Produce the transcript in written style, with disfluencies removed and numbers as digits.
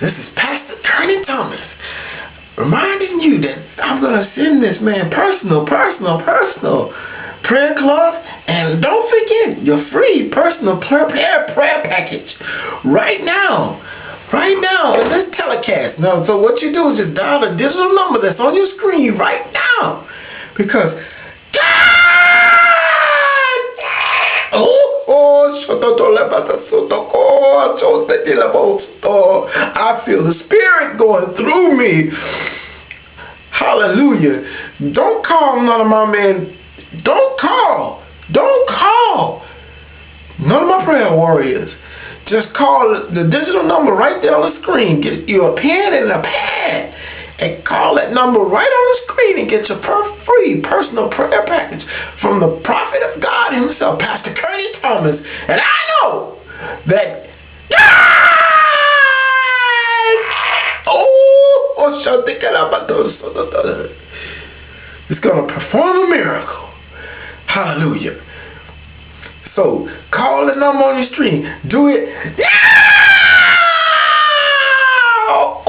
This is Pastor Kearney Thomas reminding you that I'm going to send this man personal prayer cloth. And don't forget your free personal prayer package right now. Right now in this telecast. Now, so what you do is just dial the digital number that's on your screen right now. Because I feel the Spirit going through me. Hallelujah. Don't call none of my men. Don't call. None of my prayer warriors. Just call the digital number right there on the screen. Get you a pen and a pad. And call that number right on the screen and get your free personal prayer package from the prophet of God himself, Pastor Kearney Thomas. And I know that it's going to perform a miracle. Hallelujah. So call the number on your screen. Do it. Oh,